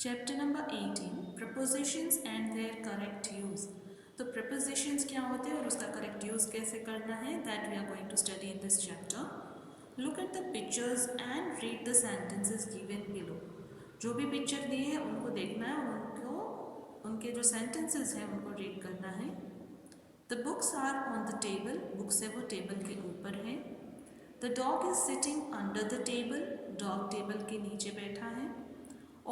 Chapter number 18 prepositions and their correct use. तो prepositions क्या होते हैं और उसका करेक्ट यूज कैसे करना है, that we are going to study in this chapter. Look at the pictures and read the sentences given below. जो भी पिक्चर दिए हैं उनको देखना है और उनको उनके जो सेंटेंसेस हैं उनको रीड करना है। The books are on the table, books है वो टेबल के ऊपर है। The dog is sitting under the table, dog table के नीचे बैठा है।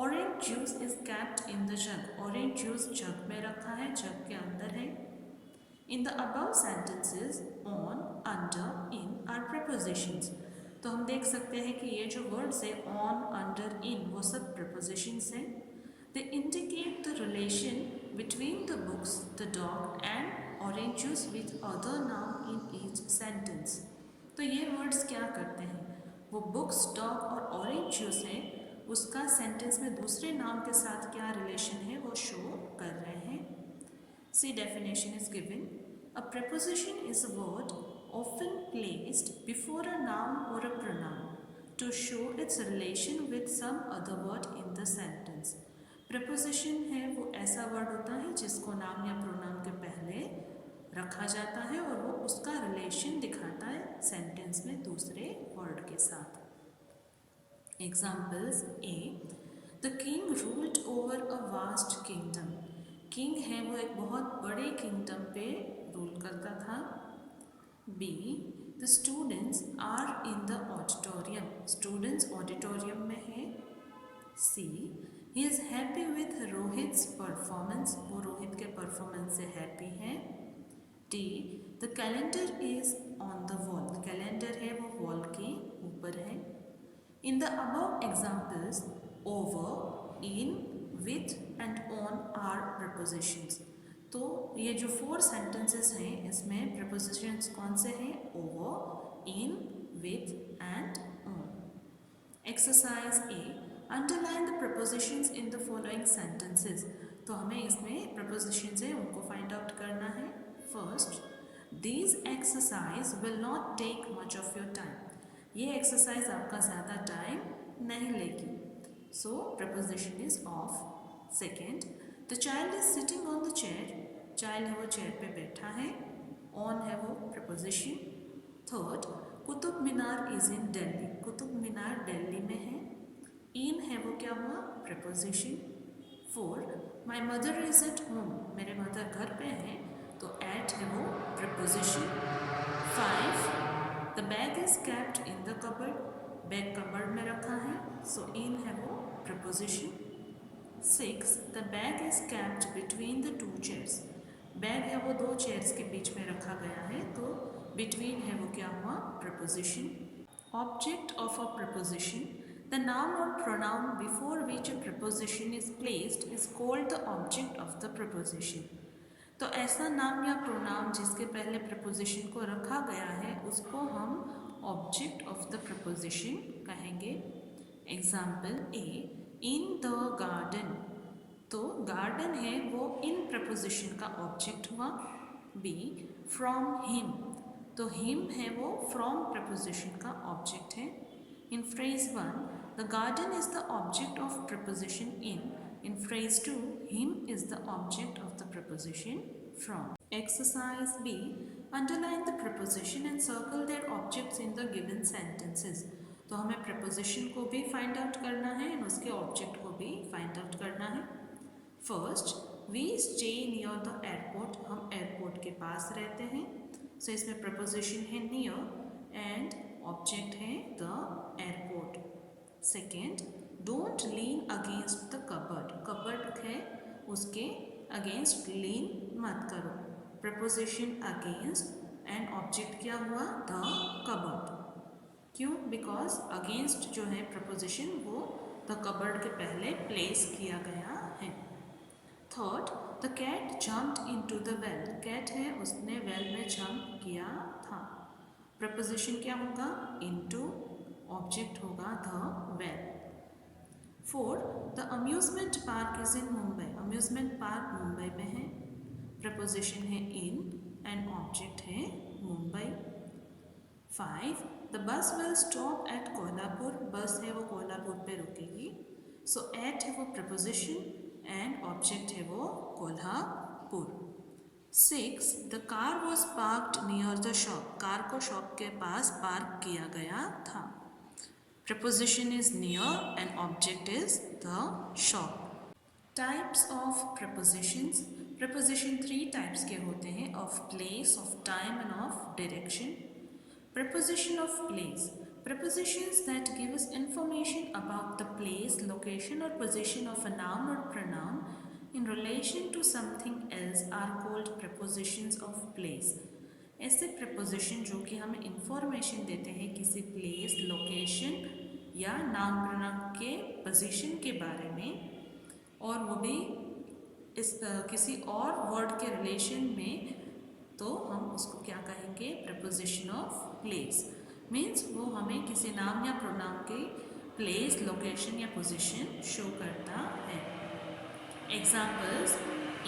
Orange juice is kept in the jug, orange juice jug में रखा है, जग के अंदर है। In the above sentences on, under, in are prepositions. तो हम देख सकते हैं कि ये जो वर्ड्स है ऑन, अंडर, इन, वो सब प्रपोजिशंस हैं। They indicate the relation between the books, the dog and orange juice with other noun in each sentence. तो ये वर्ड्स क्या करते हैं, वो बुक्स, डॉग और ऑरेंज जूस है, उसका सेंटेंस में दूसरे नाम के साथ क्या रिलेशन है वो शो कर रहे हैं। See definition is given. A preposition is a word often placed before a noun or a pronoun to show its relation with some other word in the sentence. preposition है वो ऐसा word होता है जिसको नाम या प्रोनाउन के पहले रखा जाता है और वो उसका रिलेशन दिखाता है सेंटेंस में दूसरे वर्ड के साथ। Examples A. The king ruled over a vast kingdom. King है वो एक बहुत बड़े kingdom पे रूल करता था। B. The students are in the auditorium. Students auditorium में है। C. He is happy with Rohit's performance. वो रोहित के परफॉर्मेंस से हैप्पी है। D. The calendar is on the wall. Calendar है वो वॉल के ऊपर है। In the above examples, over, in, with and on are prepositions. तो ये जो 4 sentences हैं इसमें prepositions कौन से हैं, over, in, with and on. Exercise A. Underline the prepositions in the following sentences. तो हमें इसमें prepositions हैं उनको find out करना है। First, these exercise will not take much of your time. ये एक्सरसाइज आपका ज़्यादा टाइम नहीं लेगी, so preposition is of. Second, the child is sitting on the chair, child है वो चेयर पे बैठा है, ऑन है वो preposition. Third, Qutub Minar is in Delhi, Qutub Minar Delhi में है, इन है वो क्या हुआ, preposition. Fourth, my mother is at home, मेरे मदर घर पे हैं, तो एट है वो preposition. Five, the bag is kept in the cupboard, bag cupboard में रखा है, सो इन है वो preposition. Six, the bag is kept between the 2 chairs, bag है वो 2 चेयर्स के बीच में रखा गया है, तो बिटवीन है वो क्या हुआ, preposition. Object of a preposition, the noun और pronoun before which a preposition is placed is called the object of the preposition. तो ऐसा नाम या प्रोनाउन जिसके पहले प्रपोजिशन को रखा गया है उसको हम ऑब्जेक्ट ऑफ द प्रपोजिशन कहेंगे। Example A, in the garden, तो गार्डन है वो इन प्रपोजिशन का ऑब्जेक्ट हुआ। बी, फ्रॉम हिम, तो हिम है वो फ्रॉम प्रपोजिशन का ऑब्जेक्ट है। In phrase 1, the garden is the object of preposition in. In phrase 2, him is the object of the preposition from. Exercise B. Underline the preposition and circle their objects in the given sentences. तो हमें preposition को भी find out करना है और उसके object को भी find out करना है। First, we stay near the airport. हम airport के पास रहते हैं, so इसमें preposition है near and object है the airport. Second, don't lean against the cupboard, cupboard है उसके अगेंस्ट लीन मत करो, प्रपोजिशन अगेंस्ट एंड ऑब्जेक्ट क्या हुआ, द कबर्ड। क्यों, बिकॉज अगेंस्ट जो है प्रपोजिशन वो द कबर्ड के पहले प्लेस किया गया है। Third, the cat jumped into the well, cat है उसने वेल में जंप किया था, प्रपोजिशन क्या होगा, इनटू, ऑब्जेक्ट होगा the well. Fourth, the amusement park is in Mumbai, amusement park Mumbai में है, प्रपोजिशन है इन एंड ऑब्जेक्ट है Mumbai. 5, the bus will stop at Kolhapur, बस है वो कोल्हापुर पे रुकेगी, सो एट है वो प्रपोजिशन एंड ऑब्जेक्ट है वो Kolhapur. 6. The car was parked near the shop. Car को शॉप के पास पार्क किया गया था। Preposition is near and object is the shop. Types of prepositions. Preposition 3 types के होते हैं, of place, of time and of direction. Preposition of place. Prepositions that give us information about the place, location or position of a noun or pronoun in relation to something else are called prepositions of place. ऐसे preposition जो कि हमें information देते हैं किसी place, location या noun pronoun के position के बारे में, और वो भी इस किसी और वर्ड के रिलेशन में, तो हम उसको क्या कहेंगे? Preposition of place. मीन्स वो हमें किसी नाम या प्रोनाउन के प्लेस, लोकेशन या पोजीशन शो करता है। Examples: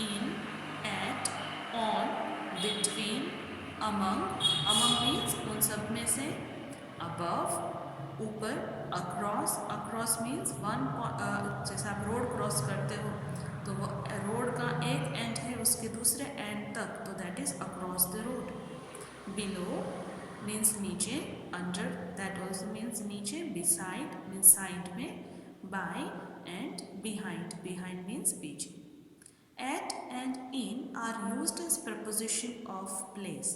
in, at, on, between, among. Among means उन सब में से। अबव, ऊपर। अक्रॉस, अक्रॉस मीन्स वन, जैसे आप रोड क्रॉस करते हो तो वो रोड का एक एंड है उसके दूसरे एंड तक, तो that is across the road. Below means नीचे। अंडर, दैट ऑल्सो मीन्स नीचे। बिसाइड मीन्स साइड में। By and behind, behind means पीछे। At and in are used as preposition of place.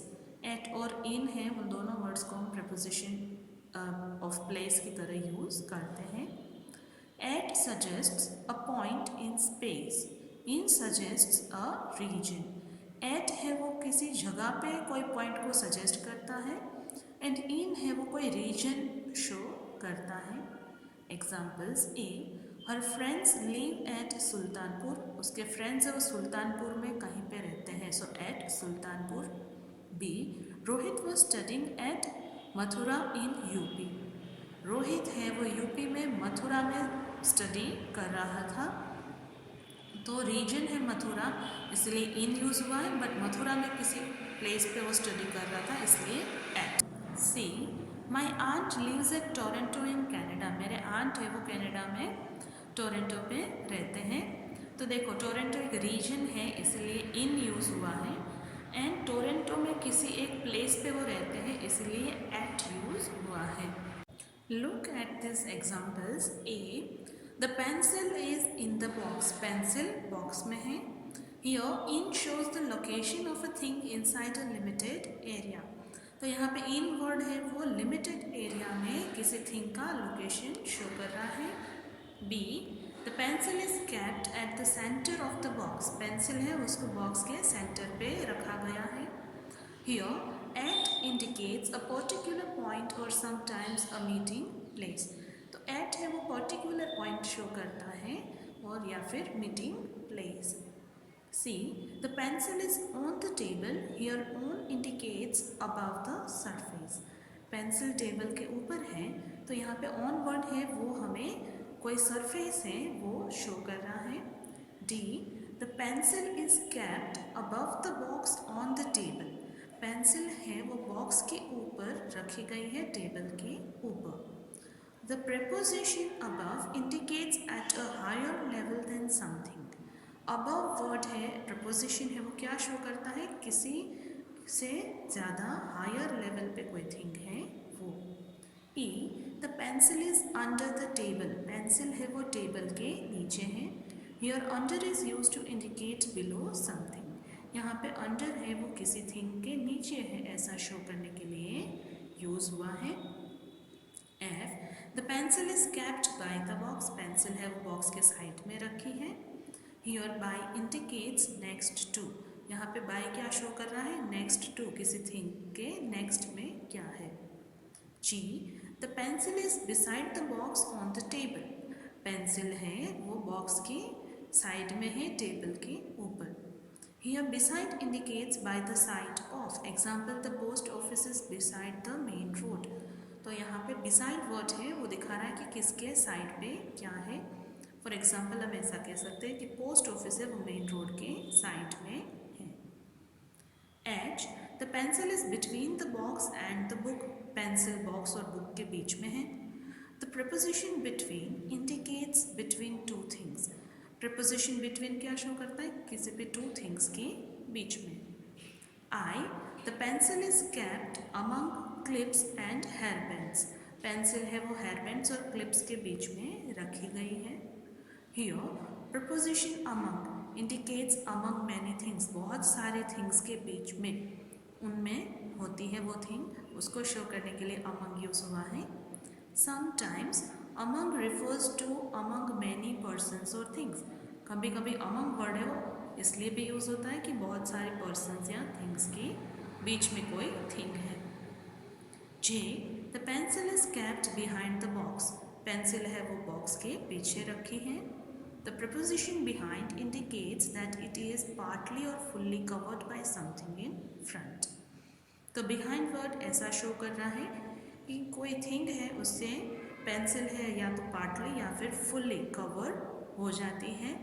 At और in है, उन दोनों वर्ड्स को हम preposition of place की तरह यूज करते हैं। At suggests a point in space. In suggests a region. At है वो किसी जगह पे कोई पॉइंट को सजेस्ट करता है, एंड in है वो कोई रीजन शो करता है। Examples: A, her friends live at Sultanpur. उसके फ्रेंड्स है वो सुल्तानपुर में कहीं पे रहते हैं, so at Sultanpur. B, Rohit was studying at Mathura in UP. Rohit है वो यूपी में मथुरा में स्टडी कर रहा था, तो रीजन है मथुरा, इसलिए इन यूज़ हुआ है, बट मथुरा में किसी प्लेस पे वो स्टडी कर रहा था, इसलिए at. C, my aunt lives at Toronto in Canada. मेरे आंट है वो कनाडा में टोरंटो पे रहते हैं। तो देखो, टोरंटो एक रीजन है इसलिए इन यूज़ हुआ है, एंड टोरंटो में किसी एक प्लेस पे वो रहते हैं इसलिए एट यूज़ हुआ है। Look at this examples. A, the pencil is in the box. Pencil box में है। Here in shows the location of a thing inside a limited area. तो यहाँ पे इन वर्ड है वो लिमिटेड एरिया में किसी थिंग का लोकेशन शो कर रहा है। B, the pencil is kept at the centre of the box. Pencil है उसको बॉक्स के सेंटर पे रखा गया है। Here at indicates a particular point और समटाइम्स अ मीटिंग प्लेस। तो एट है वो पर्टिकुलर पॉइंट शो करता है और या फिर meeting place. C, the pencil is on the table. Here on indicates above the surface. Pencil table के ऊपर है, तो यहाँ पे ऑन वर्ड है वो हमें कोई सरफेस है वो शो कर रहा है। D, the pencil is kept above the box on the table. Pencil है वो बॉक्स के ऊपर रखी गई है, टेबल के ऊपर। The preposition above indicates at a higher level than something. above word है, प्रपोजिशन है वो क्या शो करता है? किसी से ज़्यादा हायर लेवल पे कोई थिंग है वो। E, the pencil is under the table. Pencil है वो टेबल के नीचे है। Here under is use to indicate below something. यहाँ पे अंडर है वो किसी थिंग के नीचे है, ऐसा शो करने के लिए यूज हुआ है। F, the pencil is kept by the box. Pencil है वो बॉक्स के साइड में रखी है। Here by indicates next to. यहाँ पे बाय क्या शो कर रहा है? नेक्स्ट टू, किसी थिंग के नेक्स्ट में क्या है। G, the pencil is beside the box on the table. Pencil है वो बॉक्स के साइड में है, टेबल के ऊपर। Here beside indicates by the side of. Example, the post office is beside the main road. तो यहाँ पे बिसाइड वर्ड है वो दिखा रहा है कि किसके साइड पे क्या है। फॉर एग्जाम्पल हम ऐसा कह सकते हैं कि पोस्ट ऑफिस है वो मेन रोड के साइड में है। H, the pencil is between the box and the book. Pencil box और बुक के बीच में है। The preposition between indicates between two things. Preposition between क्या शो करता है? किसी भी two things के बीच में. The pencil is kept among clips and hairpins. Pencil है वो hairpins और clips के बीच में रखी गई है. Here, preposition among indicates among many things. बहुत सारे things के बीच में, उनमें होती है वो thing, उसको show करने के लिए among use हुआ है. Sometimes among refers to among many persons or things. कभी कभी among word है वो इसलिए भी यूज़ होता है कि बहुत सारे persons या things के बीच में कोई thing है. J. The pencil is kept behind the box. Pencil है वो बॉक्स के पीछे रखी है. The preposition behind indicates that it is partly or fully covered by something in front. तो behind word ऐसा शो कर रहा है कि कोई थिंग है उससे पेंसिल है या तो पार्टली या फिर फुल्ली कवर हो जाती है.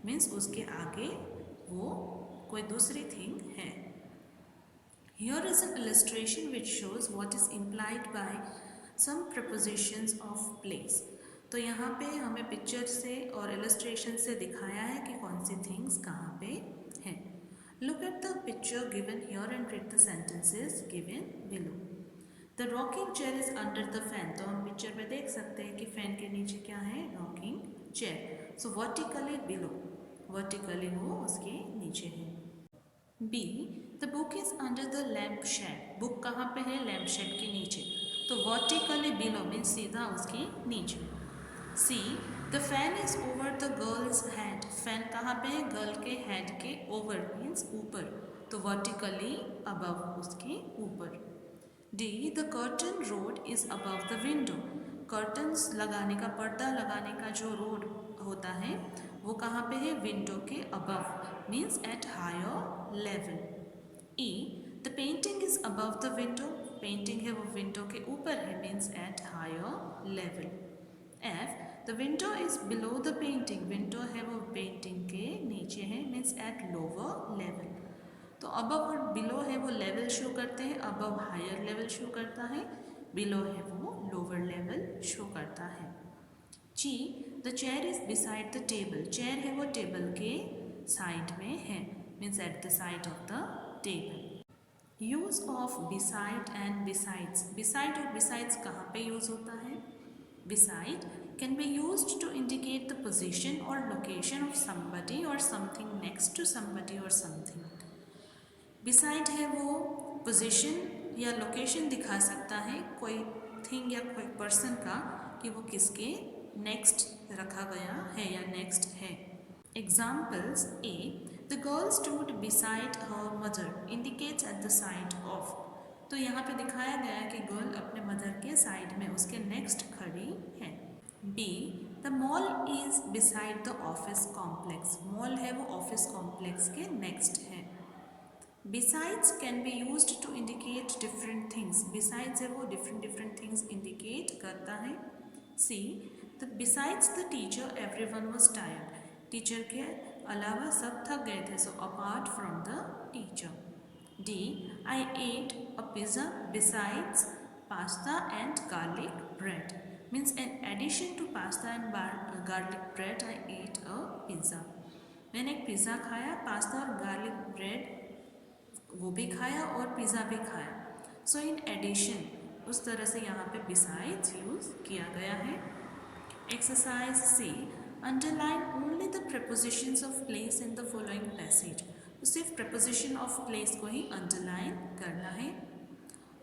मीन्स उसके आगे वो कोई दूसरी थिंग है. Here is an illustration which shows what is implied by some prepositions of place. तो यहाँ पे हमें पिक्चर से और इलस्ट्रेशन से दिखाया है कि कौन सी थिंग्स कहाँ पे हैं. Look at the picture given here and read the sentences given below. The rocking chair is under the fan. तो हम पिक्चर में देख सकते हैं कि फैन के नीचे क्या है? Rocking chair. So vertically below, vertically वो उसके नीचे है. B. The book is under the lamp shade. Book कहाँ पे है? लैम्प शेड के नीचे. तो वर्टिकली बिलो मीन्स सीधा उसके नीचे. C. The fan is over the girl's head. Fan कहाँ पे है? गर्ल के हेड के ओवर मीन्स ऊपर. तो वर्टिकली अबव उसके ऊपर. D. The curtain rod is above the window. Curtains लगाने का, पर्दा लगाने का जो रोड होता है वो कहाँ पे है? विंडो के above means at higher level. E. The painting is above the window. Painting है वो विंडो के ऊपर है means at higher level. F. The window is below the painting. Window है वो पेंटिंग के नीचे है मीन्स एट लोअर लेवल. तो अबव और बिलो है वो लेवल शो करते हैं. अबव हायर लेवल शो करता है, बिलो है वो लोअर लेवल शो करता है. G. The chair is beside the table. Chair है वो टेबल के साइड में है means at the side of the table. Use of beside and besides. beside और besides कहाँ पे यूज होता है? Beside can be used to indicate the position or location of somebody or something next to somebody or something. Beside है वो position या location दिखा सकता है कोई thing या कोई person का कि वो किसके next रखा गया है या next है. Examples. A. The girl stood beside her mother indicates at the side of. तो यहाँ पे दिखाया गया है कि गर्ल अपने मदर के साइड में उसके नेक्स्ट खड़ी है. B. The mall is beside the office complex. Mall है वो ऑफिस कॉम्प्लेक्स के नेक्स्ट है. Besides can be used to indicate different things. Besides है वो different things indicate करता है. C. Besides the teacher everyone was tired. Teacher के अलावा सब थक गए थे. So apart from the teacher. D. I ate a pizza besides pasta and garlic bread. Means in addition to pasta and garlic bread, I ate a pizza. मैंने एक pizza खाया, pasta और गार्लिक ब्रेड वो भी खाया और pizza भी खाया. सो इन एडिशन उस तरह से यहाँ पे besides यूज़ किया गया है. Exercise C. Underline only the prepositions of place in the following passage. तो सिर्फ preposition of place को ही underline करना है.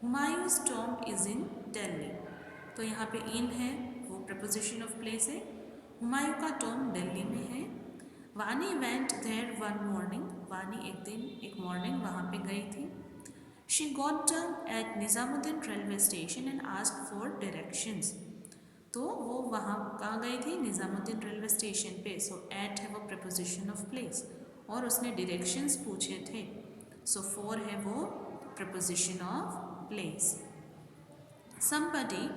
Humayun's tomb is in Delhi. तो यहाँ पे in है वो preposition of place है. हुमायूं का tomb दिल्ली में है. वानी went there one morning. वानी एक दिन एक morning वहाँ पे गई थी. She got down at Nizamuddin railway station and asked for directions. तो वो वहाँ कहाँ गई थी? निज़ामुद्दीन रेलवे स्टेशन पे. सो एट है वो preposition of place और उसने directions पूछे थे. सो for है वो preposition of place. Somebody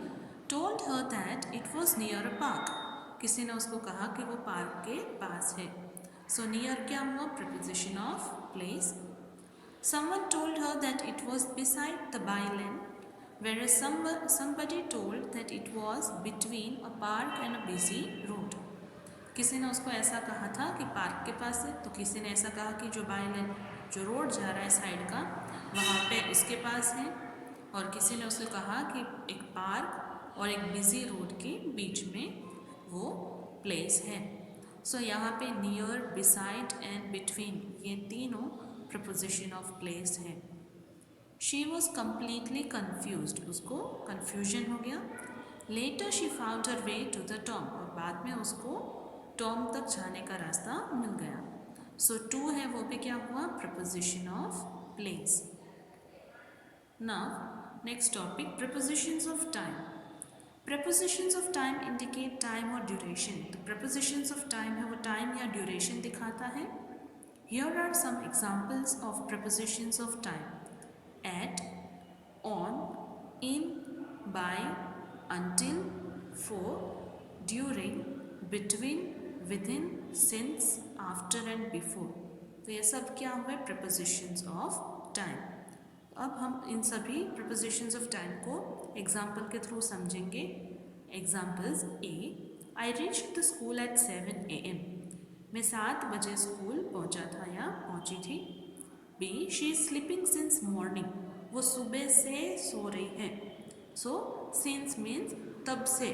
told her that it was near a park. किसी ने उसको कहा कि वो पार्क के पास है. सो near क्या हुआ? preposition of place. Someone told her that it was beside the byline. whereas somebody told that it was between a park and a busy road. किसी ने उसको ऐसा कहा था कि पार्क के पास है, तो किसी ने ऐसा कहा कि जो बाई लेन जो रोड जा रहा है साइड का वहाँ पे उसके पास है, और किसी ने उसको कहा कि एक पार्क और एक बिजी रोड के बीच में वो प्लेस है. सो यहाँ पे नियर, बिसाइड एंड बिटवीन ये तीनों प्रपोजिशन ऑफ प्लेस है. शी वॉज कम्प्लीटली कन्फ्यूज्ड, उसको कन्फ्यूजन हो गया. Later she found her way to the tomb, और बाद में उसको टॉम तक जाने का रास्ता मिल गया. सो टू है वो भी क्या हुआ, preposition of place. Now next topic, prepositions of time. Prepositions of time indicate time और ड्यूरेशन. तो प्रपोजिशंस ऑफ टाइम है वो टाइम या ड्यूरेशन दिखाता है. Here are some examples of prepositions of time. At, on, in, by, until, for, during, between, within, since, after and before. तो ये सब क्या हुए, prepositions of time. अब हम इन सभी prepositions of time को example के थ्रू समझेंगे. Examples A, I reached the school at 7 AM. मैं 7 बजे स्कूल पहुंचा था या पहुंची थी. B, she is sleeping since morning. वो सुबह से सो रही है. So since means तब से.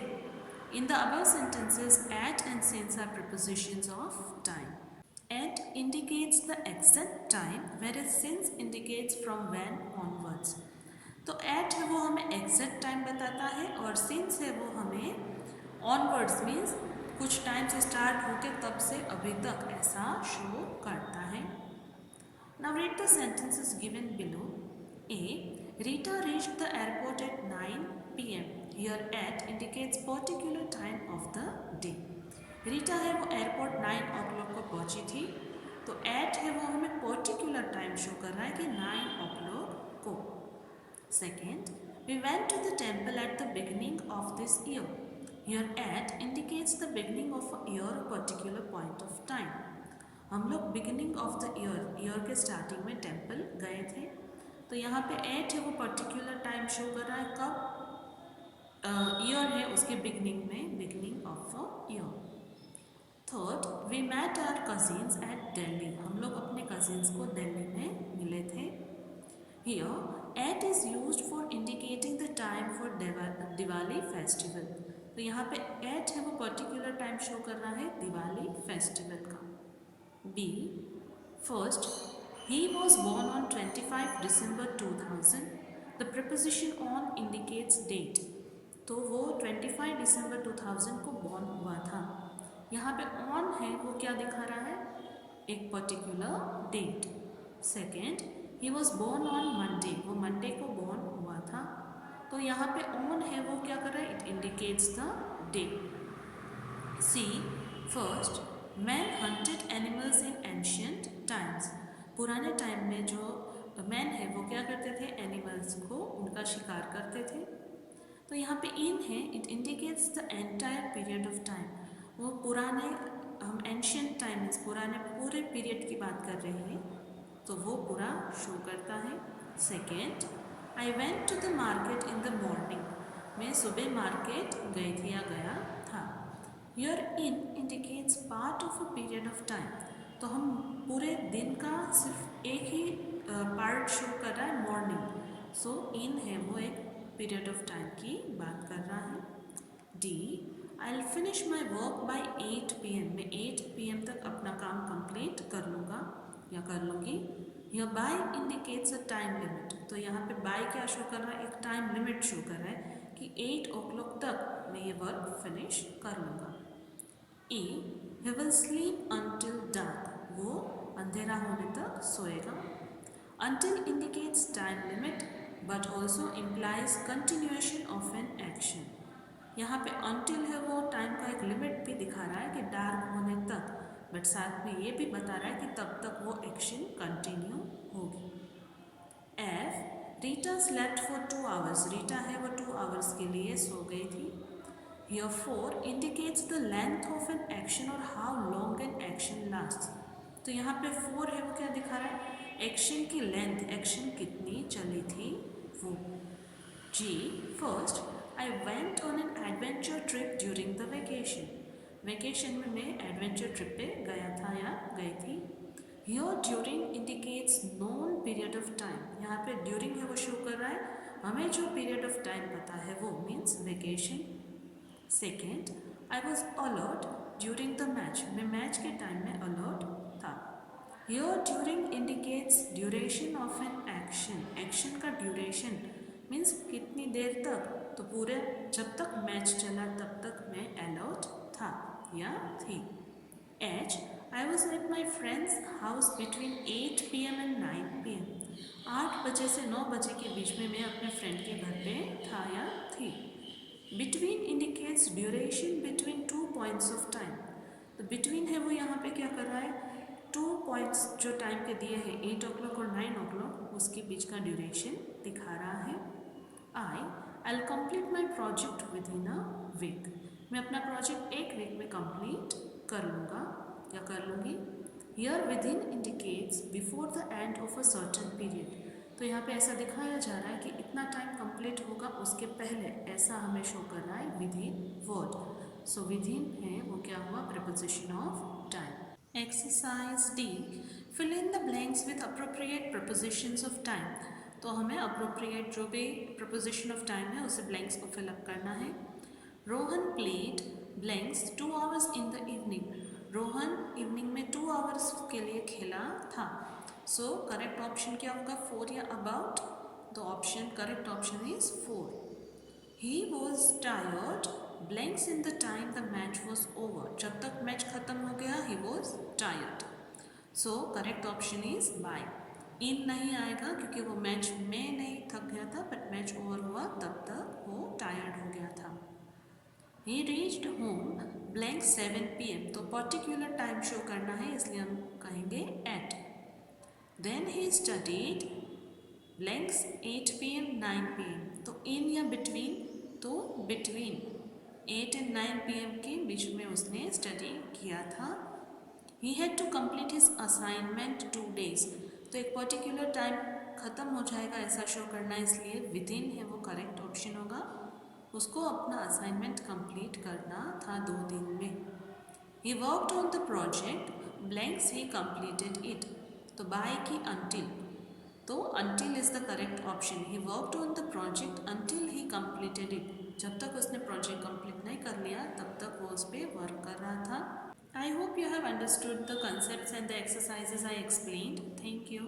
In the above sentences, at and since are prepositions of time. At indicates the exact time, whereas since indicates from when onwards. तो at है वो हमें exact time बताता है, और since है वो हमें onwards means कुछ टाइम से स्टार्ट होकर तब से अभी तक ऐसा शो करता है. Now read the sentences given below. A, Rita reached the airport at 9 p.m. Here at indicates particular time of the day. Rita है वो एयरपोर्ट 9 o'clock को पहुंची थी. तो at है वो हमें पर्टिकुलर टाइम शो कर रहा है कि 9 o'clock को. Second, we went to the temple at the beginning of this year. Here at indicates the beginning of a year or particular point of time. हम लोग बिगिनिंग ऑफ द ईयर के starting में temple गए थे. तो यहाँ पे eight है वो पर्टिकुलर टाइम शो कर रहा है कब ईयर है उसके बिगिनिंग में, beginning of a year. Third, we met our cousins at Delhi. हम लोग अपने कजिन्स को दिल्ली में मिले थे. Here at is used for indicating the time for Diwali festival. तो यहाँ पे एट है वो पर्टिकुलर टाइम शो कर रहा है दिवाली फेस्टिवल का. B, first, he was born on 25 December 2000. The preposition on indicates date. तो वो 25 दिसंबर 2000 को बॉर्न हुआ था. यहाँ पे on है वो क्या दिखा रहा है, एक particular date. Second, he was born on Monday. वो मंडे को बॉर्न हुआ था. तो यहाँ पे on है वो क्या कर रहा है, it indicates the day. C, first, man hunted animals in ancient times. पुराने टाइम में जो मैन है वो क्या करते थे, एनिमल्स को उनका शिकार करते थे. तो यहाँ पे इन है, it indicates the entire period of time. वो पुराने, हम एंशियंट टाइम्स पुराने पूरे पीरियड की बात कर रहे हैं, तो वो पूरा शो करता है. Second, I went to the market in the morning. मैं सुबह मार्केट गई थी या गया था. Here in indicates part of a period of time. तो हम पूरे दिन का सिर्फ एक ही पार्ट शो कर रहा है, मॉर्निंग. सो इन है वो एक पीरियड ऑफ टाइम की बात कर रहा है. D, I'll finish my work by 8 p.m. मैं 8 p.m. तक अपना काम कंप्लीट कर लूँगा या कर लूँगी. Here by indicates a time limit. तो यहाँ पे by क्या शो कर रहा है, एक टाइम लिमिट शो कर रहा है कि 8 o'clock तक मैं ये वर्क फिनिश कर लूँगा. E, he will sleep until dark. वो अंधेरा होने तक सोएगा. Until indicates time limit but also implies continuation of an action. यहाँ पे until है वो टाइम का एक लिमिट भी दिखा रहा है कि डार्क होने तक, बट साथ में ये भी बता रहा है कि तब तक वो एक्शन कंटिन्यू होगी. F, Rita slept for 2 hours. Rita है वो 2 hours के लिए सो गई थी. Here 4 indicates the length of an action or how long an action lasts. तो यहाँ पे 4 है वो क्या दिखा रहा है, एक्शन की लेंथ, एक्शन कितनी चली थी वो. G. First, I went on an adventure trip during the vacation. Vacation में मैं एडवेंचर ट्रिप पे गया था या गई थी. Here during indicates known period of time. यहाँ पे during है वो शो कर रहा है, हमें जो period of time पता है वो means vacation. Second, I was alert during the match. मैं मैच के टाइम में alert था. Here during indicates duration of an action. Action का duration मीन्स कितनी देर तक, तो पूरे जब तक मैच चला तब तक मैं अलर्ट था या थी. H. I was at my friend's house between 8 PM and 9 PM. 8 बजे से 9 बजे के बीच में मैं अपने फ्रेंड के घर पे था या थी. Between indicates duration between 2 points of time. तो between है वो यहाँ पे क्या कर रहा है, 2 points जो टाइम के दिए हैं 8 o'clock और 9 o'clock, उसके बीच का ड्यूरेशन दिखा रहा है. I'll complete my project within a week. मैं अपना प्रोजेक्ट एक वीक में कंप्लीट कर लूँगा या कर लूँगी. Here within indicates before the end of a certain period. तो यहाँ पे ऐसा दिखाया जा रहा है कि इतना टाइम कंप्लीट होगा उसके पहले, ऐसा हमें शो कर रहा है within word. So within है वो क्या हुआ, preposition of time. Exercise D. Fill in the blanks with appropriate prepositions of time. तो हमें appropriate जो भी preposition of time है उसे blanks को fill up करना है. Rohan played blanks 2 hours in the evening. Rohan evening में 2 hours के लिए खेला था. So correct option क्या होगा, 4 या about. The option correct option is 4. He was tired blanks in the time the match was over. जब तक मैच खत्म हो गया he was tired. So correct option is by. इन नहीं आएगा क्योंकि वो मैच में नहीं थक गया था, बट मैच ओवर हुआ तब तक वो टायर्ड हो गया था. He reached home blank 7 PM. तो पर्टिकुलर टाइम शो करना है इसलिए हम कहेंगे at. Then he studied blanks 8 PM 9 PM. तो in या between, तो between 8 and 9 PM के बीच में उसने स्टडी किया था. He had to complete his assignment 2 days. तो एक पर्टिकुलर टाइम ख़त्म हो जाएगा ऐसा शो करना, इसलिए विदिन है वो करेक्ट ऑप्शन होगा. उसको अपना असाइनमेंट कंप्लीट करना था 2 दिन में. He worked on the project blanks he completed it. तो by की until, तो until is the correct option. He worked on the project until he completed it. जब तक उसने प्रोजेक्ट कंप्लीट नहीं कर लिया तब तक वो उस पर वर्क कर रहा था. I hope you have understood the concepts and the exercises I explained. Thank you.